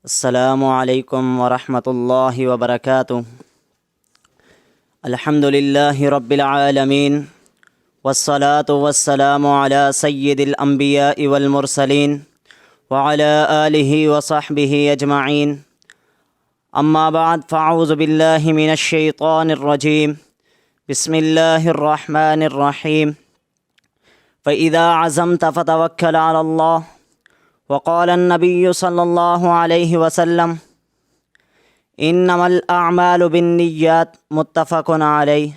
السلام علیکم ورحمۃ اللہ وبرکاتہ۔ الحمد للہ رب العالمین والصلاة والسلام علی سید الانبیاء والمرسلین وعلی آلہ وصحبہ اجمعین، اما بعد فاعوذ باللہ من الشیطان الرجیم، بسم اللہ الرحمن الرحیم۔ فإذا عزمت فتوکل علی اللہ، وقال النبی صلی اللہ علیہ وسلم انما الاعمال بالنیات، متفق علیہ۔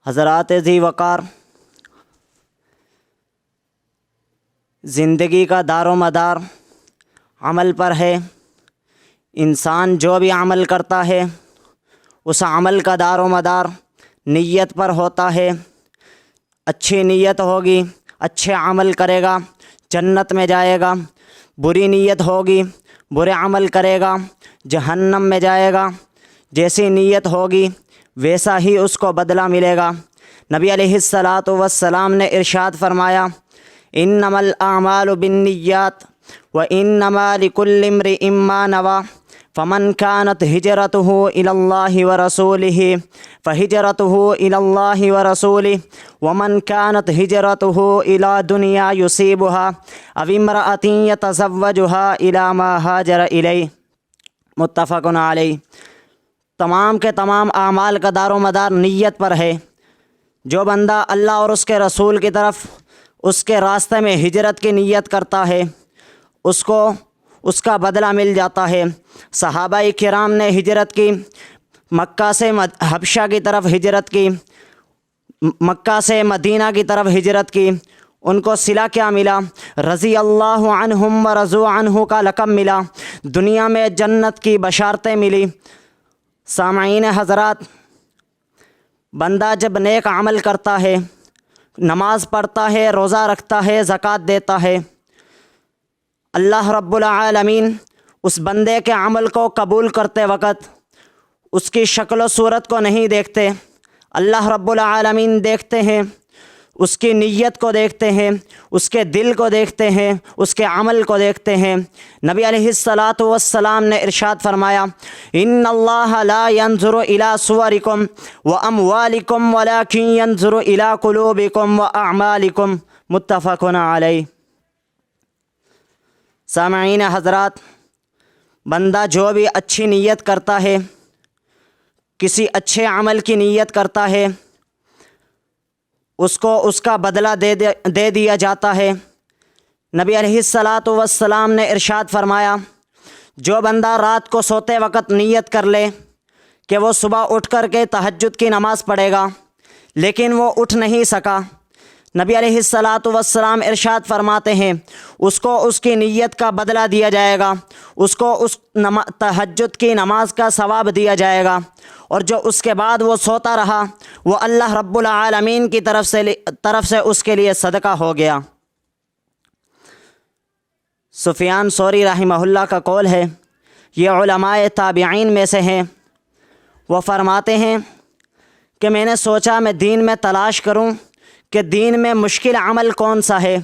حضرات ذی وقار، زندگی کا دار و مدار عمل پر ہے۔ انسان جو بھی عمل کرتا ہے اس عمل کا دار و مدار نیت پر ہوتا ہے۔ اچھی نیت ہوگی، اچھے عمل کرے گا، جنت میں جائے گا۔ بری نیت ہوگی، برے عمل کرے گا، جہنم میں جائے گا۔ جیسی نیت ہوگی ویسا ہی اس کو بدلہ ملے گا۔ نبی علیہ الصلاۃ والسلام نے ارشاد فرمایا، انما الاعمال بالنیات وانما لکل امرئ ما نوی، فمن كانت ہجرته الى الله ورسوله فہجرته الى الله ورسوله ومن كانت ہجرته الى دنیا يصيبها او امرأة يتزوجها الى ما هاجر الیہ، متفق علیہ۔ تمام کے تمام اعمال کا دار و مدار نیت پر ہے۔ جو بندہ اللہ اور اس کے رسول کی طرف اس کے راستے میں ہجرت کی نیت کرتا ہے اس کو اس کا بدلہ مل جاتا ہے۔ صحابہ کرام نے ہجرت کی، مکہ سے حبشہ کی طرف ہجرت کی، مکہ سے مدینہ کی طرف ہجرت کی۔ ان کو صلہ کیا ملا؟ رضی اللہ عنہم ورضوا عنہ کا لقب ملا، دنیا میں جنت کی بشارتیں ملی۔ سامعین حضرات، بندہ جب نیک عمل کرتا ہے، نماز پڑھتا ہے، روزہ رکھتا ہے، زکوٰۃ دیتا ہے، اللہ رب العالمین اس بندے کے عمل کو قبول کرتے وقت اس کی شکل و صورت کو نہیں دیکھتے۔ اللہ رب العالمین دیکھتے ہیں، اس کی نیت کو دیکھتے ہیں، اس کے دل کو دیکھتے ہیں، اس کے عمل کو دیکھتے ہیں۔ نبی علیہ الصلاۃ والسلام نے ارشاد فرمایا، ان اللہ لا ينظر الى صورکم واموالکم ولکن ينظر الى قلوبکم واعمالکم، متفق علیہ۔ سامعین حضرات، بندہ جو بھی اچھی نیت کرتا ہے، کسی اچھے عمل کی نیت کرتا ہے، اس کو اس کا بدلہ دے دیا جاتا ہے۔ نبی علیہ الصلاۃ والسلام نے ارشاد فرمایا، جو بندہ رات کو سوتے وقت نیت کر لے کہ وہ صبح اٹھ کر کے تہجد کی نماز پڑھے گا لیکن وہ اٹھ نہیں سکا، نبی علیہ الصلاۃ والسلام ارشاد فرماتے ہیں اس کو اس کی نیت کا بدلہ دیا جائے گا، اس کو اس تہجد کی نماز کا ثواب دیا جائے گا، اور جو اس کے بعد وہ سوتا رہا وہ اللہ رب العالمین کی طرف سے اس کے لیے صدقہ ہو گیا۔ سفیان ثوری رحمہ اللہ کا قول ہے، یہ علماء تابعین میں سے ہیں۔ وہ فرماتے ہیں کہ میں نے سوچا میں دین میں تلاش کروں کہ دین میں مشکل عمل کون سا ہے۔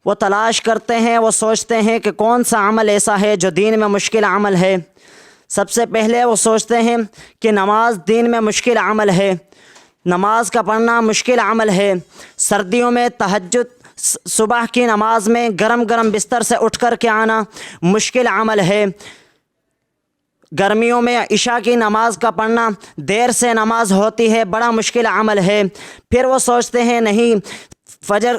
وہ تلاش کرتے ہیں، وہ سوچتے ہیں کہ کون سا عمل ایسا ہے جو دین میں مشکل عمل ہے۔ سب سے پہلے وہ سوچتے ہیں کہ نماز دین میں مشکل عمل ہے، نماز کا پڑھنا مشکل عمل ہے۔ سردیوں میں تہجد صبح کی نماز میں گرم گرم بستر سے اٹھ کر کے آنا مشکل عمل ہے۔ گرمیوں میں عشاء کی نماز کا پڑھنا، دیر سے نماز ہوتی ہے، بڑا مشکل عمل ہے۔ پھر وہ سوچتے ہیں نہیں، فجر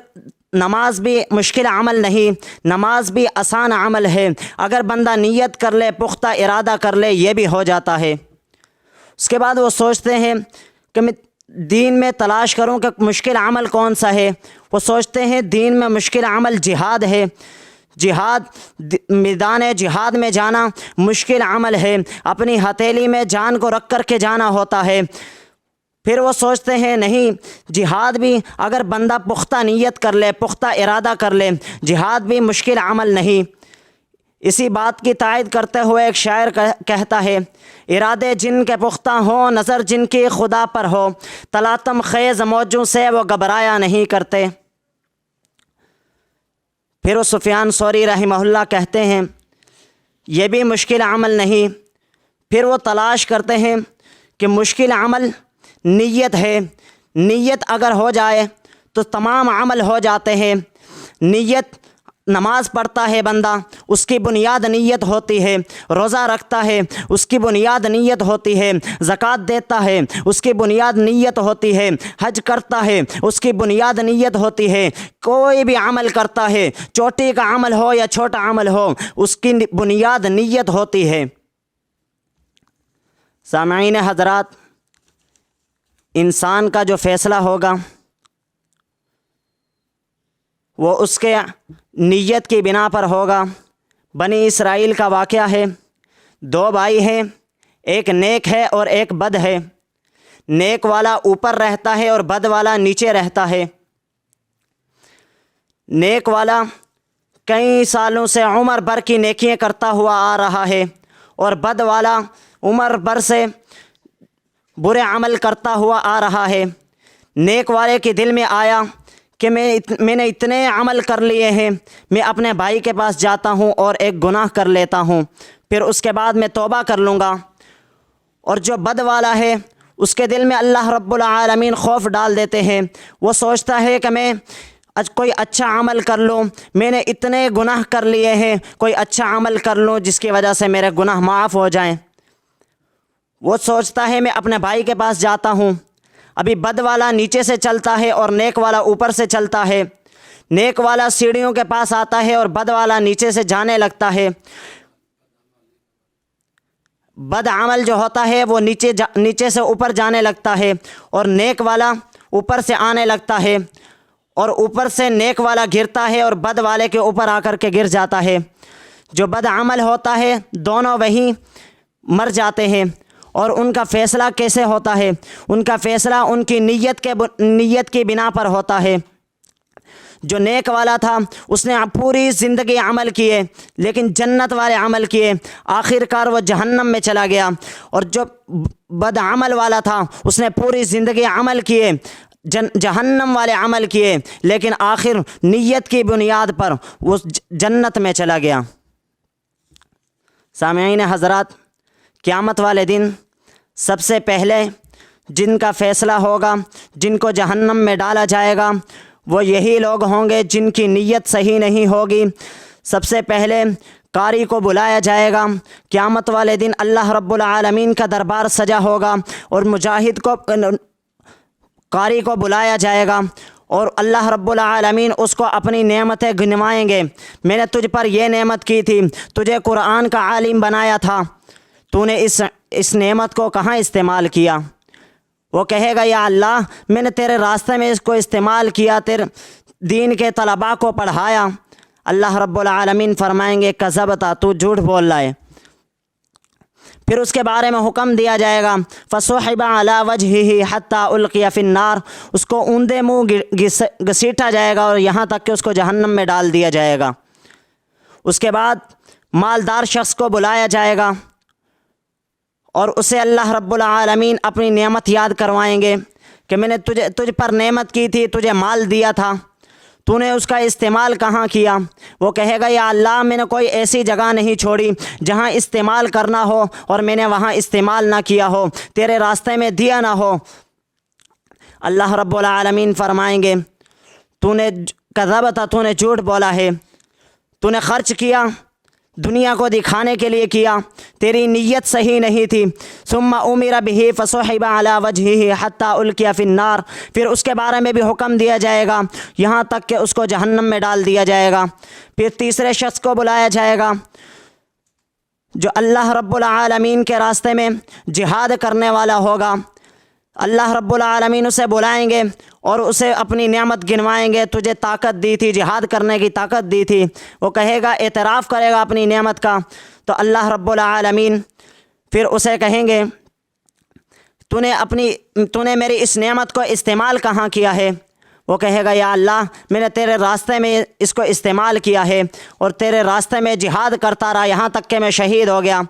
نماز بھی مشکل عمل نہیں، نماز بھی آسان عمل ہے، اگر بندہ نیت کر لے، پختہ ارادہ کر لے، یہ بھی ہو جاتا ہے۔ اس کے بعد وہ سوچتے ہیں کہ میں دین میں تلاش کروں کہ مشکل عمل کون سا ہے۔ وہ سوچتے ہیں دین میں مشکل عمل جہاد ہے، میدان جہاد میں جانا مشکل عمل ہے، اپنی ہتھیلی میں جان کو رکھ کر کے جانا ہوتا ہے۔ پھر وہ سوچتے ہیں نہیں، جہاد بھی اگر بندہ پختہ نیت کر لے، پختہ ارادہ کر لے، جہاد بھی مشکل عمل نہیں۔ اسی بات کی تائید کرتے ہوئے ایک شاعر کہتا ہے، ارادے جن کے پختہ ہوں، نظر جن کی خدا پر ہو، تلاطم خیز موجوں سے وہ گھبرایا نہیں کرتے۔ پھر وہ سفیان ثوری رحمہ اللہ کہتے ہیں یہ بھی مشکل عمل نہیں. پھر وہ تلاش کرتے ہیں کہ مشکل عمل نیت ہے، نیت اگر ہو جائے تو تمام عمل ہو جاتے ہیں. نیت، نماز پڑھتا ہے بندہ، اس کی بنیاد نیت ہوتی ہے. روزہ رکھتا ہے، اس کی بنیاد نیت ہوتی ہے. زکوٰۃ دیتا ہے، اس کی بنیاد نیت ہوتی ہے. حج کرتا ہے، اس کی بنیاد نیت ہوتی ہے. کوئی بھی عمل کرتا ہے، چوٹی کا عمل ہو یا چھوٹا عمل ہو، اس کی بنیاد نیت ہوتی ہے. سامعین حضرات، انسان کا جو فیصلہ ہوگا وہ اس کے نیت کی بنا پر ہوگا. بنی اسرائیل کا واقعہ ہے. 2 بھائی ہیں، ایک نیک ہے اور ایک بد ہے. نیک والا اوپر رہتا ہے اور بد والا نیچے رہتا ہے. نیک والا کئی سالوں سے عمر بھر کی نیکیاں کرتا ہوا آ رہا ہے اور بد والا عمر بھر سے برے عمل کرتا ہوا آ رہا ہے. نیک والے کے دل میں آیا کہ میں نے اتنے عمل کر لیے ہیں، میں اپنے بھائی کے پاس جاتا ہوں اور ایک گناہ کر لیتا ہوں، پھر اس کے بعد میں توبہ کر لوں گا. اور جو بد والا ہے اس کے دل میں اللہ رب العالمین خوف ڈال دیتے ہیں. وہ سوچتا ہے کہ میں کوئی اچھا عمل کر لوں، میں نے اتنے گناہ کر لیے ہیں، کوئی اچھا عمل کر لوں جس کی وجہ سے میرے گناہ معاف ہو جائیں. وہ سوچتا ہے میں اپنے بھائی کے پاس جاتا ہوں. ابھی بد والا نیچے سے چلتا ہے اور نیک والا اوپر سے چلتا ہے. نیک والا سیڑھیوں کے پاس آتا ہے اور بد والا نیچے سے جانے لگتا ہے. بد عمل جو ہوتا ہے وہ نیچے سے اوپر جانے لگتا ہے اور نیک والا اوپر سے آنے لگتا ہے، اور اوپر سے نیک والا گرتا ہے اور بد والے کے اوپر آ کر کے گر جاتا ہے. جو بد عمل ہوتا ہے دونوں وہیں مر جاتے ہیں. اور ان کا فیصلہ کیسے ہوتا ہے؟ ان کا فیصلہ ان کی نیت کی بنا پر ہوتا ہے. جو نیک والا تھا اس نے پوری زندگی عمل کیے لیکن جنت والے عمل کیے، آخر کار وہ جہنم میں چلا گیا. اور جو بد عمل والا تھا اس نے پوری زندگی عمل کیے، جہنم والے عمل کیے، لیکن آخر نیت کی بنیاد پر وہ جنت میں چلا گیا. سامعین حضرات، قیامت والے دن سب سے پہلے جن کا فیصلہ ہوگا، جن کو جہنم میں ڈالا جائے گا، وہ یہی لوگ ہوں گے جن کی نیت صحیح نہیں ہوگی. سب سے پہلے قاری کو بلایا جائے گا. قیامت والے دن اللہ رب العالمین کا دربار سجا ہوگا اور مجاہد کو، قاری کو بلایا جائے گا اور اللہ رب العالمین اس کو اپنی نعمتیں گنوائیں گے. میں نے تجھ پر یہ نعمت کی تھی، تجھے قرآن کا عالم بنایا تھا، تو نے اس نعمت کو کہاں استعمال کیا؟ وہ کہے گا یا اللہ میں نے تیرے راستے میں اس کو استعمال کیا، تیرے دین کے طلباء کو پڑھایا. اللہ رب العالمین فرمائیں گے کذبتا، تو جھوٹ بول رہا ہے. پھر اس کے بارے میں حکم دیا جائے گا فَصُحِبَ عَلَى وَجْهِهِ حَتَّى أُلْقِيَ فِي النَّارِ، اس کو اوندے منہ گھسیٹا جائے گا اور یہاں تک کہ اس کو جہنم میں ڈال دیا جائے گا. اس کے بعد مالدار شخص کو بلایا جائے گا اور اسے اللہ رب العالمین اپنی نعمت یاد کروائیں گے کہ میں نے تجھ پر نعمت کی تھی، تجھے مال دیا تھا، تو نے اس کا استعمال کہاں کیا؟ وہ کہے گا یا اللہ میں نے کوئی ایسی جگہ نہیں چھوڑی جہاں استعمال کرنا ہو اور میں نے وہاں استعمال نہ کیا ہو، تیرے راستے میں دیا نہ ہو. اللہ رب العالمین فرمائیں گے تو نے کذبت، تو نے جھوٹ بولا ہے، تو نے خرچ کیا دنیا کو دکھانے کے لیے کیا، تیری نیت صحیح نہیں تھی. ثم امر به فصحب على وجهه حتى القي في النار، پھر اس کے بارے میں بھی حکم دیا جائے گا یہاں تک کہ اس کو جہنم میں ڈال دیا جائے گا. پھر تیسرے شخص کو بلایا جائے گا جو اللہ رب العالمین کے راستے میں جہاد کرنے والا ہوگا. اللہ رب العالمین اسے بلائیں گے اور اسے اپنی نعمت گنوائیں گے، تجھے طاقت دی تھی، جہاد کرنے کی طاقت دی تھی. وہ کہے گا، اعتراف کرے گا اپنی نعمت کا، تو اللہ رب العالمین پھر اسے کہیں گے تو نے میری اس نعمت کو استعمال کہاں کیا ہے؟ وہ کہے گا یا اللہ میں نے تیرے راستے میں اس کو استعمال کیا ہے اور تیرے راستے میں جہاد کرتا رہا یہاں تک کہ میں شہید ہو گیا.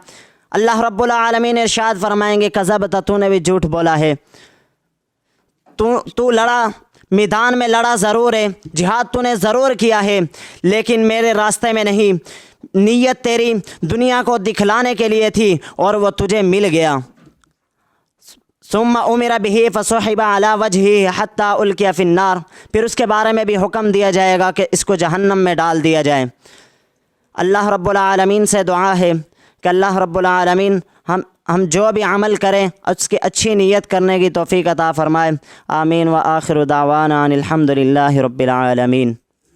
اللہ رب العالمین ارشاد فرمائیں گے کذبت، تو نے بھی جھوٹ بولا ہے، تو لڑا میدان میں لڑا ضرور ہے، جہاد تو نے ضرور کیا ہے، لیکن میرے راستے میں نہیں، نیت تیری دنیا کو دکھلانے کے لیے تھی اور وہ تجھے مل گیا۔ ثم امر به فصحب على وجهه حتى القي في النار، پھر اس کے بارے میں بھی حکم دیا جائے گا کہ اس کو جہنم میں ڈال دیا جائے۔ اللہ رب العالمین سے دعا ہے کہ اللہ رب العالمین ہم جو بھی عمل کریں اس کی اچھی نیت کرنے کی توفیق عطا فرمائے۔ آمین۔ وآخر دعوانا ان الحمد للہ رب العالمین۔